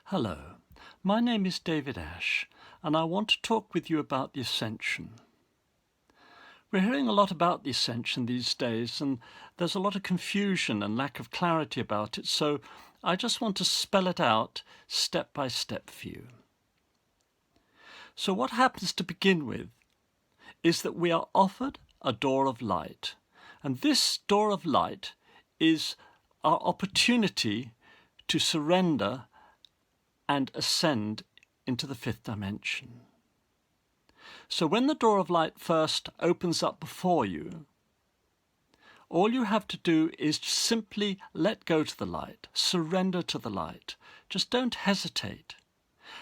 Hello, my name is David Ash, and I want to talk with you about the ascension. We're hearing a lot about the ascension these days, and there's a lot of confusion and lack of clarity about it, so I just want to spell it out step by step for you. So what happens to begin with is that we are offered a door of light, and this door of light is our opportunity to surrender and ascend into the fifth dimension. So when the door of light first opens up before you, all you have to do is simply let go to the light, surrender to the light. Just don't hesitate.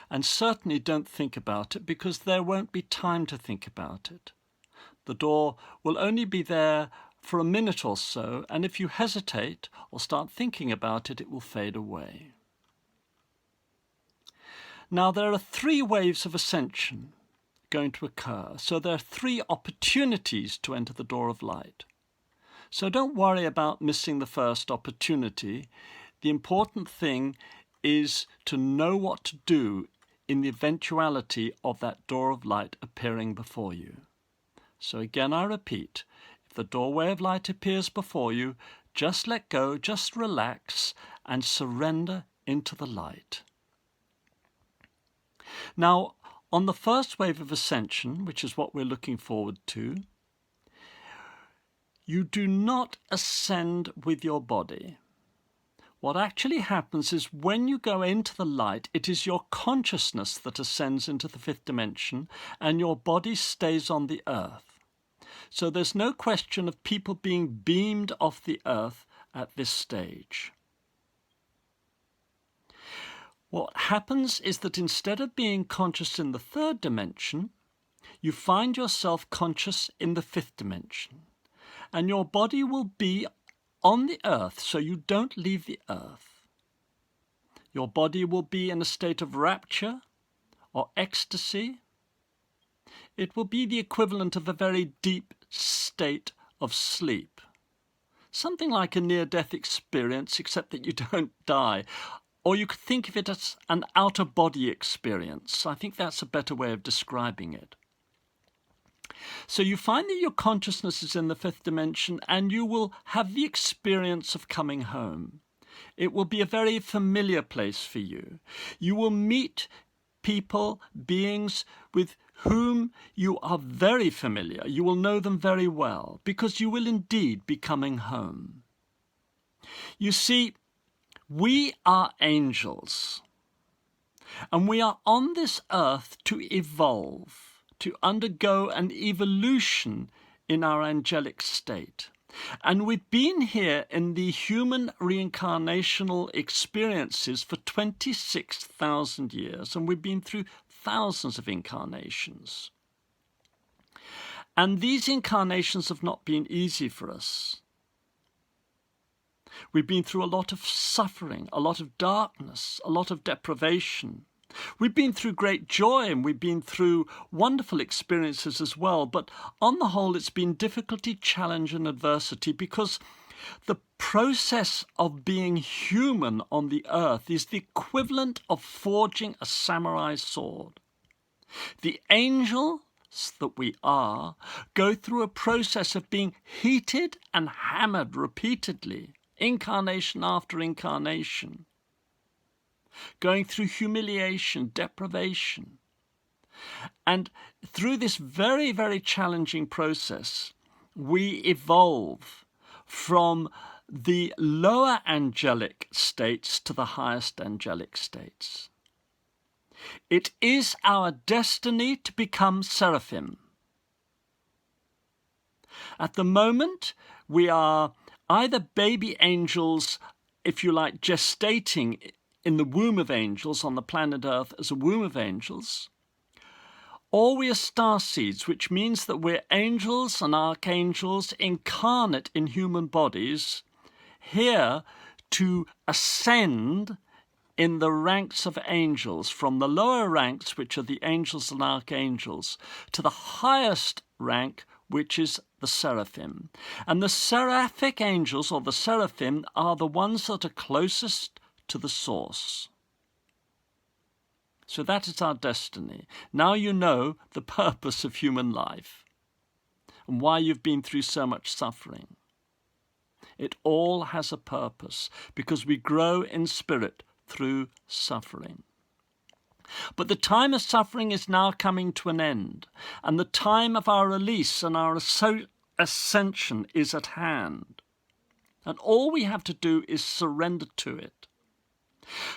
And certainly don't think about it, because there won't be time to think about it. The door will only be there for a minute or so, and if you hesitate or start thinking about it, it will fade away. Now, there are 3 waves of ascension going to occur. So there are 3 opportunities to enter the door of light. So don't worry about missing the first opportunity. The important thing is to know what to do in the eventuality of that door of light appearing before you. So again, I repeat, if the doorway of light appears before you, just let go, just relax, and surrender into the light. Now, on the first wave of ascension, which is what we're looking forward to, you do not ascend with your body. What actually happens is when you go into the light, it is your consciousness that ascends into the fifth dimension, and your body stays on the earth. So there's no question of people being beamed off the earth at this stage. What happens is that instead of being conscious in the third dimension, you find yourself conscious in the fifth dimension. And your body will be on the earth, so you don't leave the earth. Your body will be in a state of rapture or ecstasy. It will be the equivalent of a very deep state of sleep. Something like a near-death experience, except that you don't die. Or you could think of it as an out-of-body experience. I think that's a better way of describing it. So you find that your consciousness is in the fifth dimension, and you will have the experience of coming home. It will be a very familiar place for you. You will meet people, beings with whom you are very familiar. You will know them very well, because you will indeed be coming home. You see, we are angels, and we are on this earth to evolve, to undergo an evolution in our angelic state. And we've been here in the human reincarnational experiences for 26,000 years, and we've been through thousands of incarnations. And these incarnations have not been easy for us. We've been through a lot of suffering, a lot of darkness, a lot of deprivation. We've been through great joy, and we've been through wonderful experiences as well. But on the whole, it's been difficulty, challenge, and adversity, because the process of being human on the earth is the equivalent of forging a samurai sword. The angels that we are go through a process of being heated and hammered repeatedly, incarnation after incarnation, going through humiliation, deprivation. And through this very, very challenging process, we evolve from the lower angelic states to the highest angelic states. It is our destiny to become seraphim. At the moment, we are either baby angels, if you like, gestating in the womb of angels on the planet Earth as a womb of angels, or we are starseeds, which means that we're angels and archangels incarnate in human bodies, here to ascend in the ranks of angels, from the lower ranks, which are the angels and archangels, to the highest rank, which is the seraphim. And the seraphic angels, or the seraphim, are the ones that are closest to the source. So that is our destiny. Now you know the purpose of human life and why you've been through so much suffering. It all has a purpose because we grow in spirit through suffering. But the time of suffering is now coming to an end, and the time of our release and our ascension is at hand. And all we have to do is surrender to it.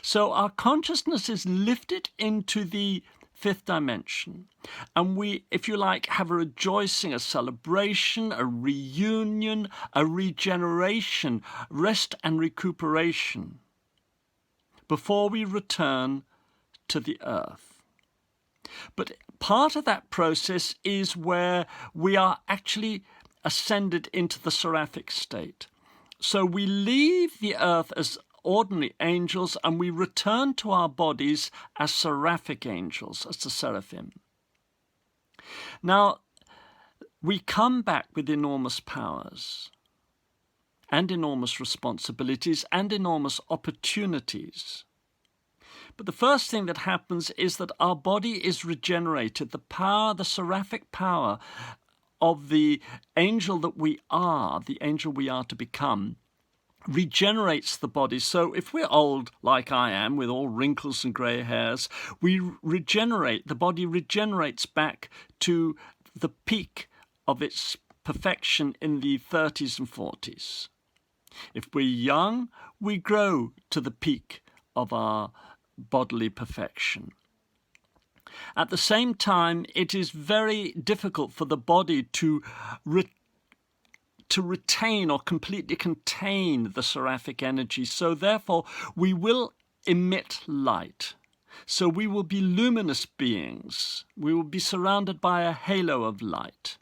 So our consciousness is lifted into the fifth dimension, and we, if you like, have a rejoicing, a celebration, a reunion, a regeneration, rest and recuperation before we return to the earth. But part of that process is where we are actually ascended into the seraphic state. So we leave the earth as ordinary angels and we return to our bodies as seraphic angels, as the seraphim. Now, we come back with enormous powers and enormous responsibilities and enormous opportunities. But the first thing that happens is that our body is regenerated. The power, the seraphic power of the angel that we are, the angel we are to become, regenerates the body. So if we're old, like I am, with all wrinkles and grey hairs, we regenerate, the body regenerates back to the peak of its perfection in the 30s and 40s. If we're young, we grow to the peak of our bodily perfection. At the same time, it is very difficult for the body to retain or completely contain the seraphic energy. So therefore, we will emit light. So we will be luminous beings. We will be surrounded by a halo of light.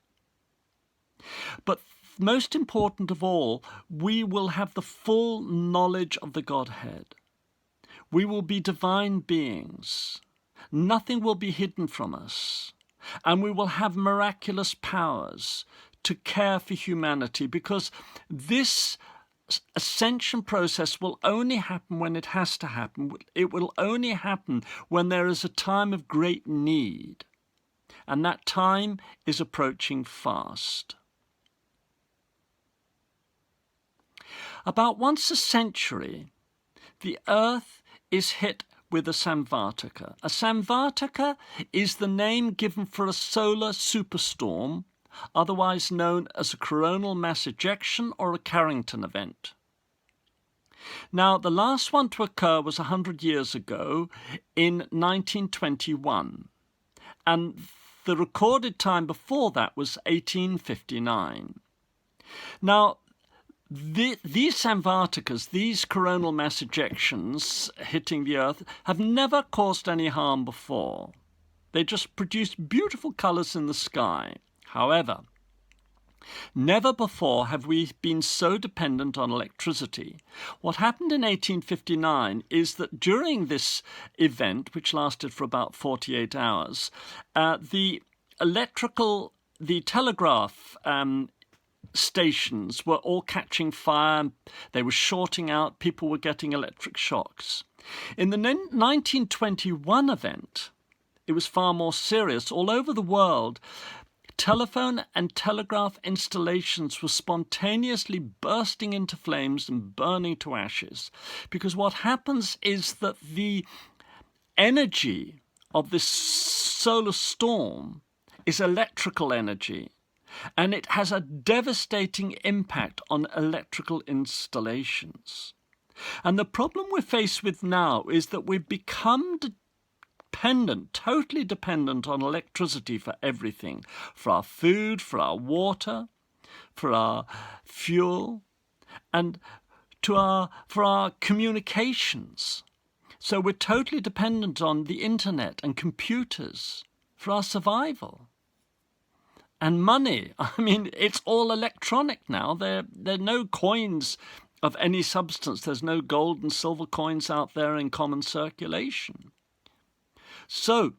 But most important of all, we will have the full knowledge of the Godhead. We will be divine beings. Nothing will be hidden from us. And we will have miraculous powers to care for humanity, because this ascension process will only happen when it has to happen. It will only happen when there is a time of great need. And that time is approaching fast. About once a century, the Earth is hit with a Samvartaka. A Samvartaka is the name given for a solar superstorm, otherwise known as a coronal mass ejection or a Carrington event. Now, the last one to occur was 100 years ago in 1921, and the recorded time before that was 1859. Now, these Samvartakas, these coronal mass ejections hitting the Earth, have never caused any harm before. They just produce beautiful colours in the sky. However, never before have we been so dependent on electricity. What happened in 1859 is that during this event, which lasted for about 48 hours, the telegraph stations were all catching fire. They were shorting out. People were getting electric shocks. In the 1921 event, it was far more serious. All over the world, telephone and telegraph installations were spontaneously bursting into flames and burning to ashes. Because what happens is that the energy of this solar storm is electrical energy. And it has a devastating impact on electrical installations. And the problem we're faced with now is that we've become dependent, totally dependent on electricity for everything, for our food, for our water, for our fuel, and for our communications. So we're totally dependent on the internet and computers for our survival. And money, I mean, it's all electronic now. There are no coins of any substance. There's no gold and silver coins out there in common circulation. So,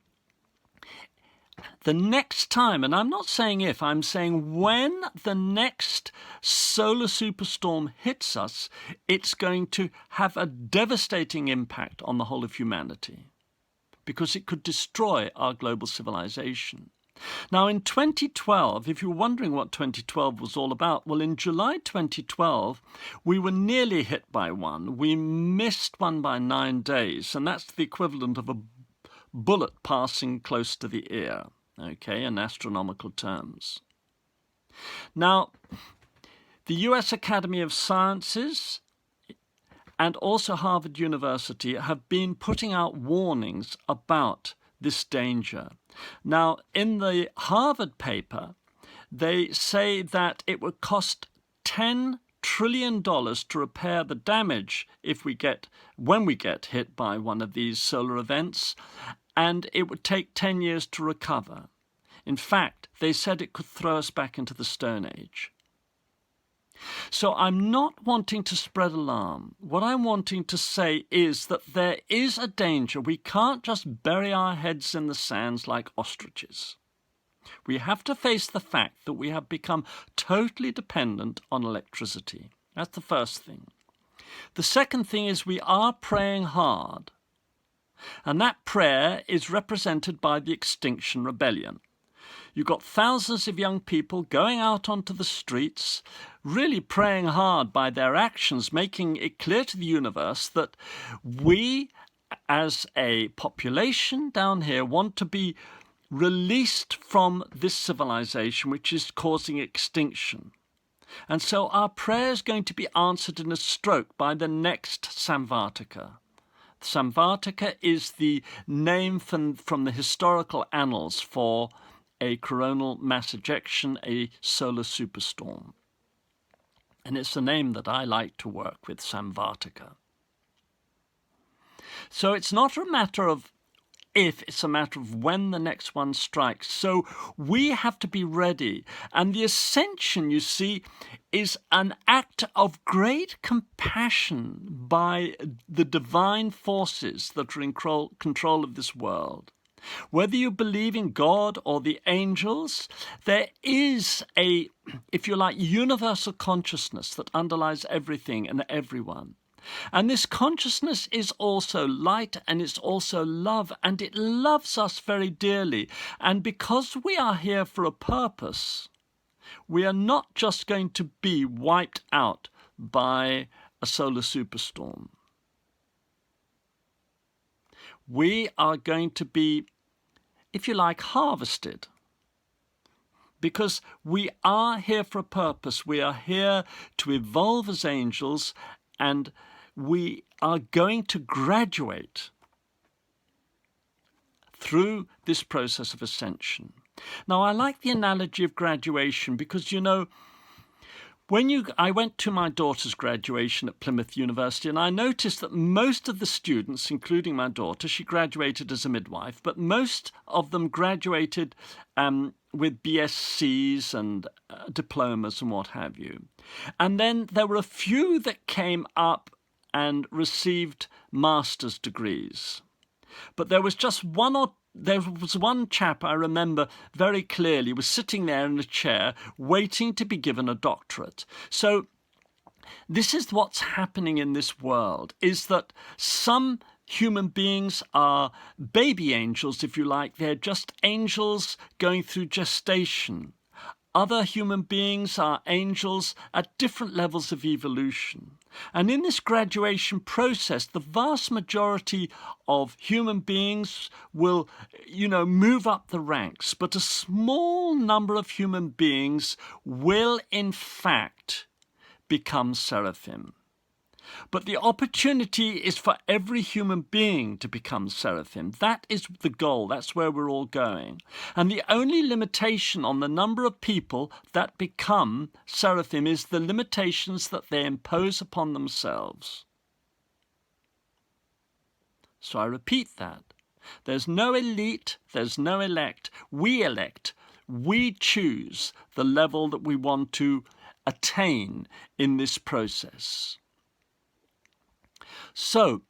the next time, and I'm not saying if, I'm saying when the next solar superstorm hits us, it's going to have a devastating impact on the whole of humanity. because it could destroy our global civilization. Now, in 2012, if you're wondering what 2012 was all about, well, in July 2012, we were nearly hit by one. We missed one by 9 days, and that's the equivalent of a bullet passing close to the ear, okay, in astronomical terms. Now, the US Academy of Sciences and also Harvard University have been putting out warnings about this danger. Now, in the Harvard paper, they say that it would cost $10 trillion to repair the damage when we get hit by one of these solar events, and it would take 10 years to recover. In fact, they said it could throw us back into the Stone Age. So I'm not wanting to spread alarm. What I'm wanting to say is that there is a danger. We can't just bury our heads in the sands like ostriches. We have to face the fact that we have become totally dependent on electricity. That's the first thing. The second thing is we are praying hard. And that prayer is represented by the Extinction Rebellion. You've got thousands of young people going out onto the streets, really praying hard by their actions, making it clear to the universe that we, as a population down here, want to be released from this civilization which is causing extinction. And so our prayer is going to be answered in a stroke by the next Samvartaka. Samvartaka is the name from the historical annals for a coronal mass ejection, a solar superstorm. And it's a name that I like to work with, Samvartaka. So it's not a matter of if, it's a matter of when the next one strikes. So we have to be ready. And the ascension, you see, is an act of great compassion by the divine forces that are in control of this world. Whether you believe in God or the angels, there is a, if you like, universal consciousness that underlies everything and everyone. And this consciousness is also light and it's also love, and it loves us very dearly. And because we are here for a purpose, we are not just going to be wiped out by a solar superstorm. We are going to be, if you like, harvested. Because we are here for a purpose. We are here to evolve as angels, and we are going to graduate through this process of ascension. Now, I like the analogy of graduation because, you know, I went to my daughter's graduation at Plymouth University, and I noticed that most of the students, including my daughter, she graduated as a midwife, but most of them graduated with BScs and diplomas and what have you. And then there were a few that came up and received master's degrees. But there was one chap I remember very clearly was sitting there in a chair waiting to be given a doctorate. So this is what's happening in this world, is that some human beings are baby angels, if you like. They're just angels going through gestation. Other human beings are angels at different levels of evolution. And in this graduation process, the vast majority of human beings will, move up the ranks. But a small number of human beings will, in fact, become seraphim. But the opportunity is for every human being to become seraphim. That is the goal. That's where we're all going. And the only limitation on the number of people that become seraphim is the limitations that they impose upon themselves. So I repeat that. There's no elite, there's no elect. We elect. We choose the level that we want to attain in this process. So,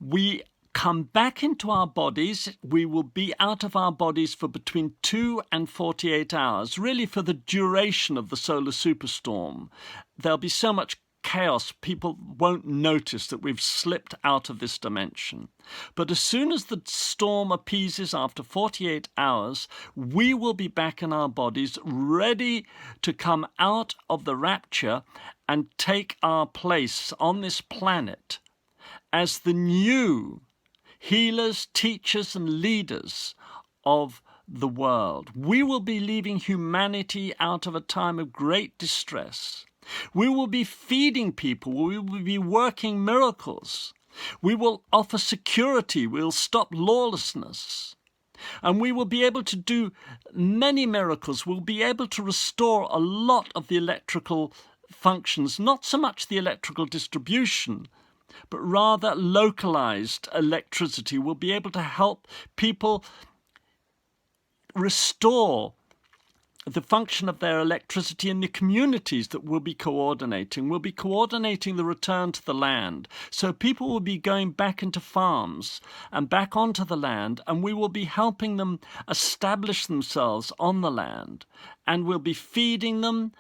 we come back into our bodies. We will be out of our bodies for between 2 and 48 hours, really for the duration of the solar superstorm. There'll be so much chaos, people won't notice that we've slipped out of this dimension. But as soon as the storm appeases after 48 hours, we will be back in our bodies, ready to come out of the rapture and take our place on this planet as the new healers, teachers, and leaders of the world. We will be leaving humanity out of a time of great distress. We will be feeding people. We will be working miracles. We will offer security. We'll stop lawlessness. And we will be able to do many miracles. We'll be able to restore a lot of the electrical functions, not so much the electrical distribution, but rather localized electricity. We'll be able to help people restore the function of their electricity in the communities that we'll be coordinating. We'll be coordinating the return to the land. So people will be going back into farms and back onto the land, and we will be helping them establish themselves on the land. And we'll be feeding them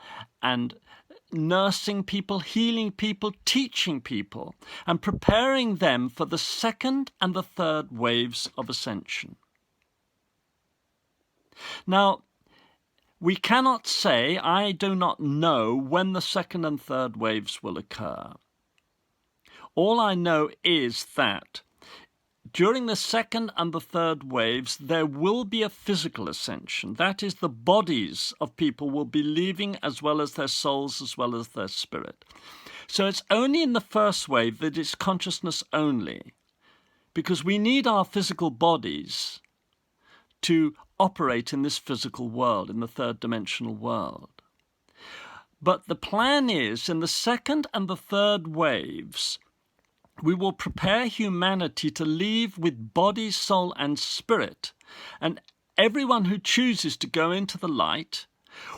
and nursing people, healing people, teaching people, and preparing them for the second and the third waves of ascension. Now, we cannot say, I do not know when the second and third waves will occur. All I know is that during the second and the third waves, there will be a physical ascension. That is, the bodies of people will be leaving, as well as their souls, as well as their spirit. So it's only in the first wave that it's consciousness only, because we need our physical bodies to operate in this physical world, in the third dimensional world. But the plan is, in the second and the third waves, we will prepare humanity to leave with body, soul, and spirit. And everyone who chooses to go into the light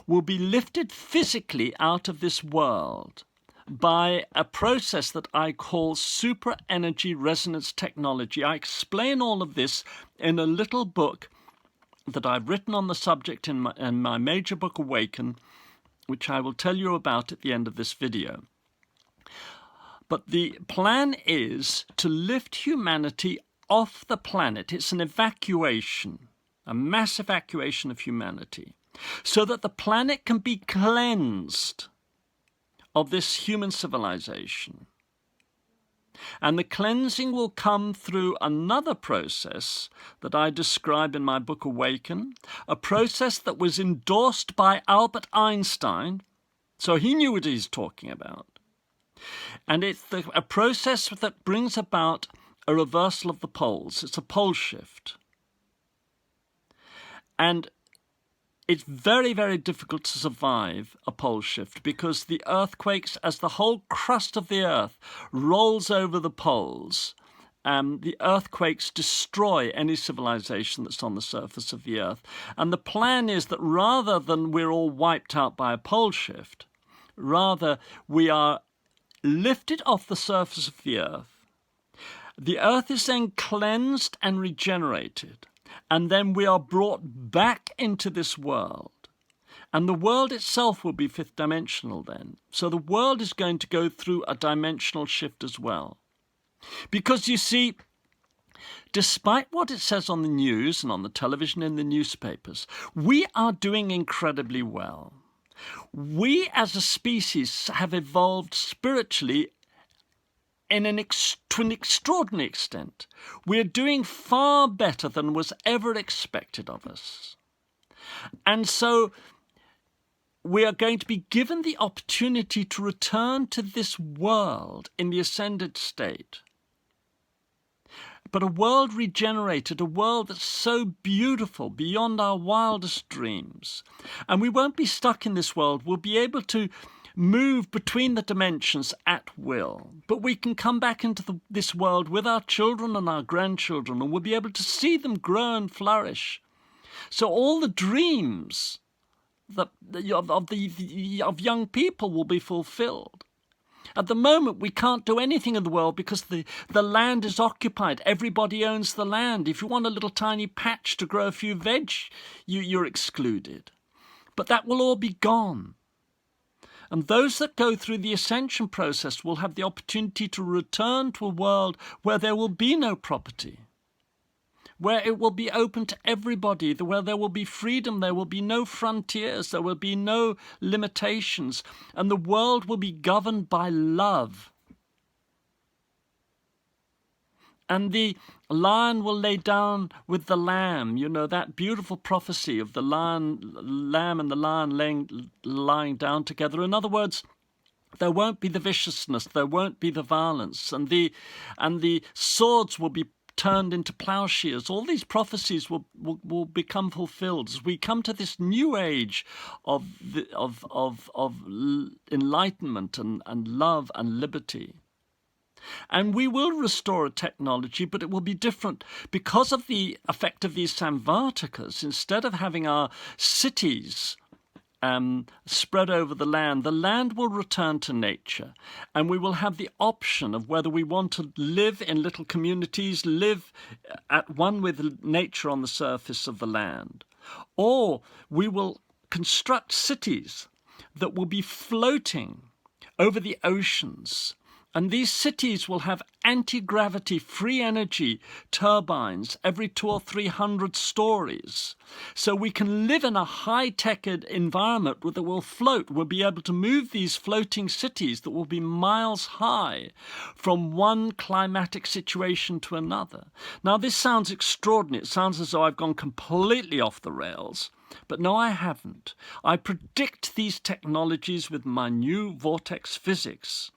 will be lifted physically out of this world by a process that I call super energy resonance technology. I explain all of this in a little book that I've written on the subject in my major book, Awaken, which I will tell you about at the end of this video. But the plan is to lift humanity off the planet. It's an evacuation, a mass evacuation of humanity, so that the planet can be cleansed of this human civilization. And the cleansing will come through another process that I describe in my book Awaken, a process that was endorsed by Albert Einstein, so he knew what he's talking about. And it's a process that brings about a reversal of the poles. It's a pole shift. And it's very, very difficult to survive a pole shift, because the earthquakes, as the whole crust of the earth rolls over the poles, the earthquakes destroy any civilization that's on the surface of the earth. And the plan is that rather than we're all wiped out by a pole shift, rather we are lifted off the surface of the earth. The earth is then cleansed and regenerated. And then we are brought back into this world. And the world itself will be fifth dimensional then. So the world is going to go through a dimensional shift as well. Because you see, despite what it says on the news and on the television and the newspapers, we are doing incredibly well. We as a species have evolved spiritually to an extraordinary extent. We're doing far better than was ever expected of us. And so we are going to be given the opportunity to return to this world in the ascended state. But a world regenerated, a world that's so beautiful beyond our wildest dreams. And we won't be stuck in this world. We'll be able to move between the dimensions at will. But we can come back into this world with our children and our grandchildren, and we'll be able to see them grow and flourish. So all the dreams of young people will be fulfilled. At the moment, we can't do anything in the world because the land is occupied. Everybody owns the land. If you want a little tiny patch to grow a few veg, you're excluded. But that will all be gone. And those that go through the ascension process will have the opportunity to return to a world where there will be no property, where it will be open to everybody, where there will be freedom, there will be no frontiers, there will be no limitations, and the world will be governed by love. And the lion will lay down with the lamb, you know, that beautiful prophecy of the lamb and the lion lying down together. In other words, there won't be the viciousness, there won't be the violence, and the swords will be turned into plowshares. All these prophecies will become fulfilled as we come to this new age of enlightenment and love and liberty. And we will restore a technology, but it will be different because of the effect of these samvartikas. Instead of having our cities spread over the land will return to nature, and we will have the option of whether we want to live in little communities, live at one with nature on the surface of the land, or we will construct cities that will be floating over the oceans. And these cities will have anti-gravity free energy turbines every 200 or 300 stories. So we can live in a high-tech environment that will float. We'll be able to move these floating cities that will be miles high from one climatic situation to another. Now, this sounds extraordinary. It sounds as though I've gone completely off the rails. But no, I haven't. I predict these technologies with my new vortex physics.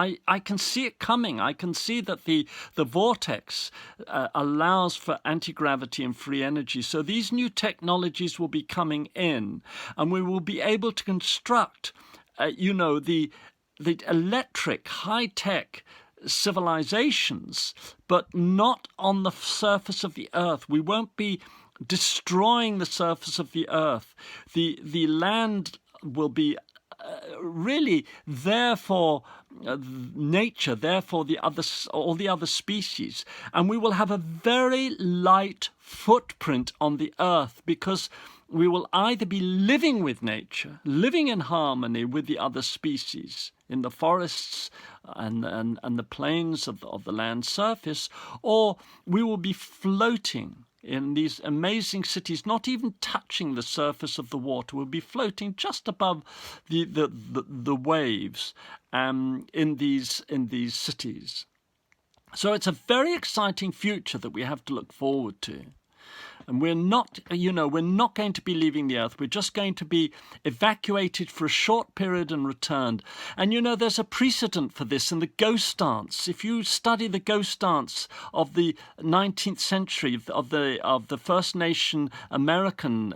I can see it coming. I can see that the vortex allows for anti-gravity and free energy. So these new technologies will be coming in, and we will be able to construct, the electric, high-tech civilizations, but not on the surface of the earth. We won't be destroying the surface of the earth. The land will be really there for nature, there for all the other species, and we will have a very light footprint on the earth because we will either be living with nature, living in harmony with the other species in the forests and the plains of the land surface, or we will be floating in these amazing cities, not even touching the surface of the water. We'll be floating just above the waves in these cities. So it's a very exciting future that we have to look forward to. And we're not going to be leaving the earth. We're just going to be evacuated for a short period and returned. And there's a precedent for this in the ghost dance. If you study the ghost dance of the 19th century, of the First Nation Americans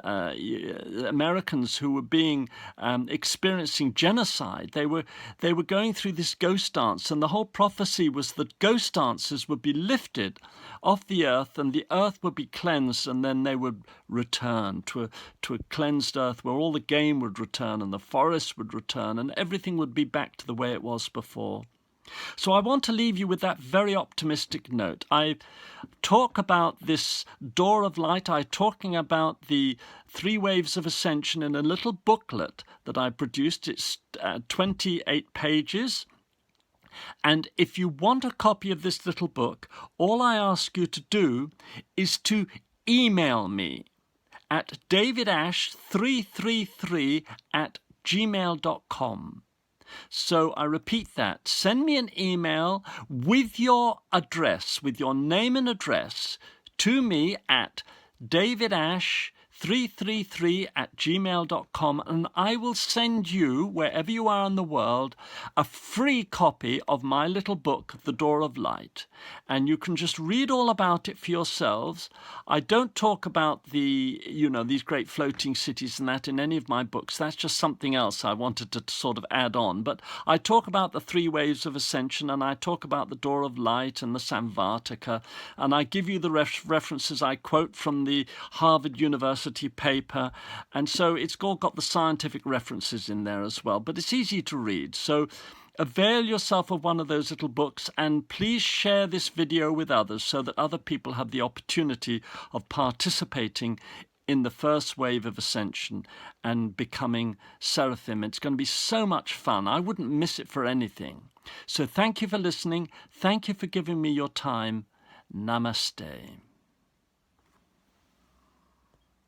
who were experiencing genocide, they were going through this ghost dance, and the whole prophecy was that ghost dancers would be lifted off the earth, and the earth would be cleansed, and then they would return to a cleansed earth where all the game would return and the forest would return and everything would be back to the way it was before. So I want to leave you with that very optimistic note. I talk about this door of light. I'm talking about the 3 waves of ascension in a little booklet that I produced. It's 28 pages. And if you want a copy of this little book, all I ask you to do is to email me at davidash333@gmail.com. So I repeat that. Send me an email with your address, with your name and address, to me at davidash333@gmail.com, and I will send you, wherever you are in the world, a free copy of my little book, The Door of Light. And you can just read all about it for yourselves. I don't talk about these great floating cities and that in any of my books. That's just something else I wanted to sort of add on. But I talk about the 3 waves of ascension, and I talk about the Door of Light and the Samvartika, and I give you the references I quote from the Harvard University paper, and so it's all got the scientific references in there as well, but it's easy to read. So avail yourself of one of those little books, and please share this video with others so that other people have the opportunity of participating in the first wave of ascension and becoming seraphim. It's going to be so much fun. I wouldn't miss it for anything. So thank you for listening. Thank you for giving me your time. Namaste.